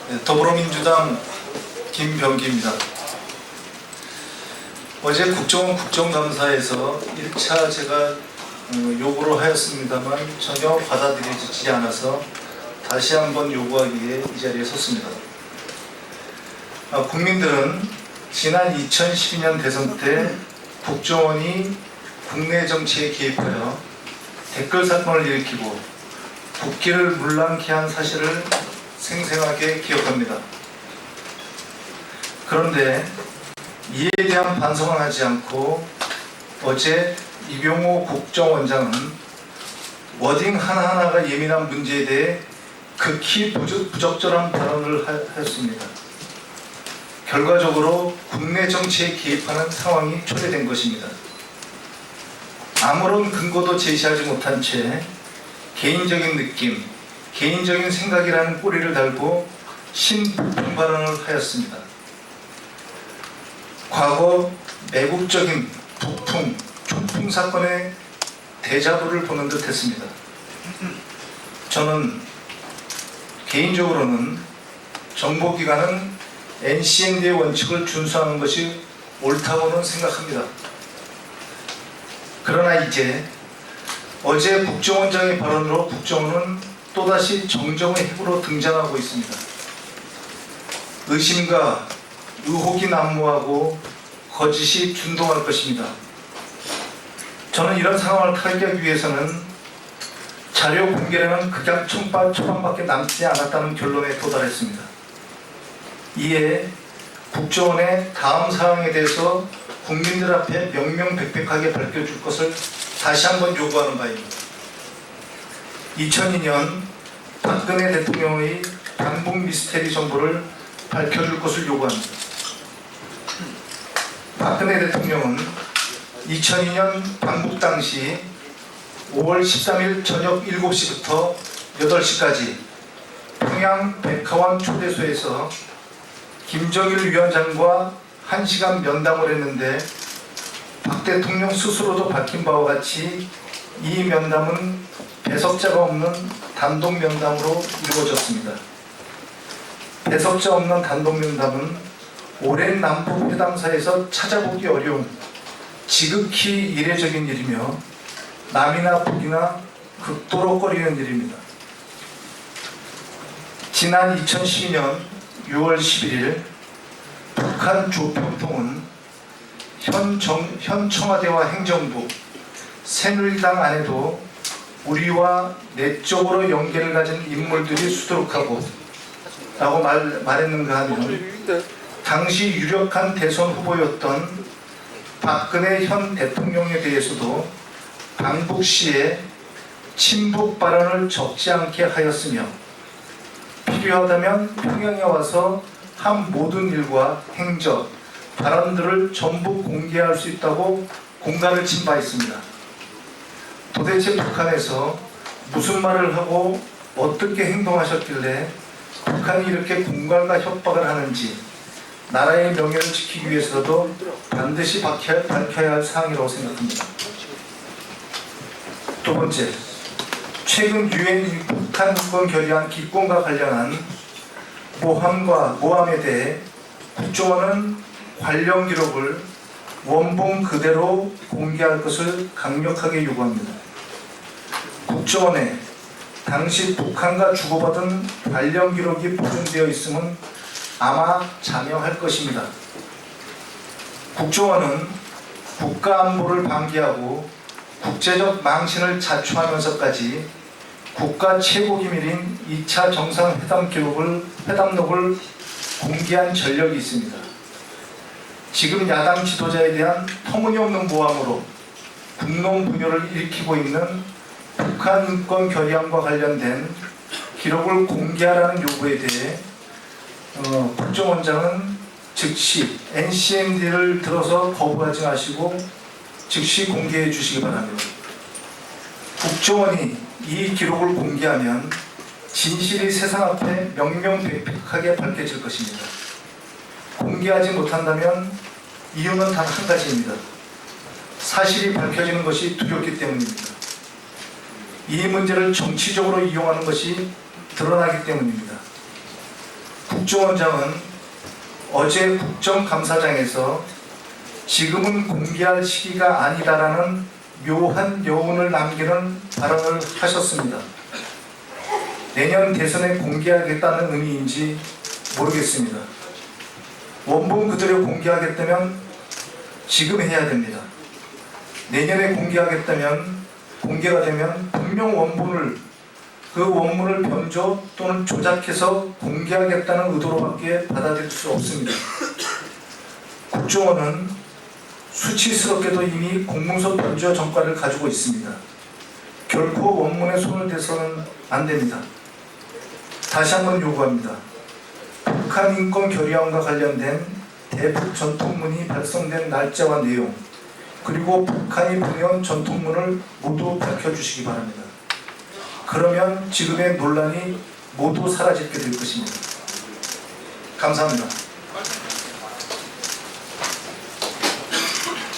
네, 더불어민주당 김병기입니다. 어제 국정원 국정감사에서 1차 제가 요구를 하였습니다만 전혀 받아들여지지 않아서 다시 한번 요구하기에 이 자리에 섰습니다. 국민들은 지난 2012년 대선 때 국정원이 국내 정치에 개입하여 댓글 사건을 일으키고 국기를 물랑케 한 사실을 생생하게 기억합니다. 그런데 이에 대한 반성을 하지 않고 어제 이병호 국정원장은 워딩 하나하나가 예민한 문제에 대해 극히 부적절한 발언을 하였습니다. 결과적으로 국내 정치에 개입하는 상황이 초래된 것입니다. 아무런 근거도 제시하지 못한 채 개인적인 느낌, 개인적인 생각이라는 꼬리를 달고 신부품 발언을 하였습니다. 과거 매국적인 북풍, 초풍 사건의 데자부를 보는 듯 했습니다. 저는 개인적으로는 정보기관은 NCND의 원칙을 준수하는 것이 옳다고는 생각합니다. 그러나 이제 어제 국정원장의 발언으로 국정원은 또다시 정정의 핵으로 등장하고 있습니다. 의심과 의혹이 난무하고 거짓이 준동할 것입니다. 저는 이런 상황을 타개하기 위해서는 자료 공개라는 극약 처방밖에 남지 않았다는 결론에 도달했습니다. 이에 국정원의 다음 사항에 대해서 국민들 앞에 명명백백하게 밝혀줄 것을 다시 한번 요구하는 바입니다. 2002년 박근혜 대통령의 반북 미스테리 정보를 밝혀줄 것을 요구합니다. 박근혜 대통령은 2002년 반북 당시 5월 13일 저녁 7시부터 8시까지 평양 백화원 초대소에서 김정일 위원장과 1시간 면담을 했는데 박 대통령 스스로도 밝힌 바와 같이 이 면담은 배석자가 없는 단독 면담으로 이루어졌습니다. 배석자 없는 단독 면담은 오랜 남북 회담사에서 찾아보기 어려운 지극히 이례적인 일이며 남이나 북이나 극도로 꺼리는 일입니다. 지난 2012년 6월 11일 북한 조평통은 현 청와대와 행정부, 새누리당 안에도 우리와 내적으로 연계를 가진 인물들이 수두룩하고 라고 말했는가 하면 당시 유력한 대선 후보였던 박근혜 현 대통령에 대해서도 반북 시에 친북 발언을 적지 않게 하였으며 필요하다면 평양에 와서 한 모든 일과 행적, 발언들을 전부 공개할 수 있다고 공간을 친 바 있습니다. 도대체 북한에서 무슨 말을 하고 어떻게 행동하셨길래 북한이 이렇게 공갈과 협박을 하는지 나라의 명예를 지키기 위해서도 반드시 밝혀야 할 사항이라고 생각합니다. 두 번째, 최근 유엔 북한 인권 결의안 기권과 관련한 모함에 대해 국정원은 관련 기록을 원본 그대로 공개할 것을 강력하게 요구합니다. 국정원에 당시 북한과 주고받은 관련 기록이 보존되어 있음은 아마 자명할 것입니다. 국정원은 국가안보를 방기하고 국제적 망신을 자초하면서까지 국가 최고 기밀인 2차 정상회담 회담록을 공개한 전력이 있습니다. 지금 야당 지도자에 대한 터무니없는 모함으로 국론 분열을 일으키고 있는 북한 인권 결의안과 관련된 기록을 공개하라는 요구에 대해 국정원장은 즉시 NCND를 들어서 거부하지 마시고 즉시 공개해 주시기 바랍니다. 국정원이 이 기록을 공개하면 진실이 세상 앞에 명명백백하게 밝혀질 것입니다. 공개하지 못한다면 이유는 단 한 가지입니다. 사실이 밝혀지는 것이 두렵기 때문입니다. 이 문제를 정치적으로 이용하는 것이 드러나기 때문입니다. 국정원장은 어제 국정감사장에서 지금은 공개할 시기가 아니다라는 묘한 여운을 남기는 발언을 하셨습니다. 내년 대선에 공개하겠다는 의미인지 모르겠습니다. 원본 그대로 공개하겠다면 지금 해야 됩니다. 내년에 공개하겠다면 공개가 되면 분명 그 원문을 변조 또는 조작해서 공개하겠다는 의도로밖에 받아들일 수 없습니다. 국정원은 수치스럽게도 이미 공문서 변조 전과를 가지고 있습니다. 결코 원문에 손을 대서는 안 됩니다. 다시 한번 요구합니다. 북한 인권 결의안과 관련된 대북 전통문이 발송된 날짜와 내용, 그리고 북한이 보내온 전통문을 모두 밝혀주시기 바랍니다. 그러면 지금의 논란이 모두 사라지게 될 것입니다. 감사합니다.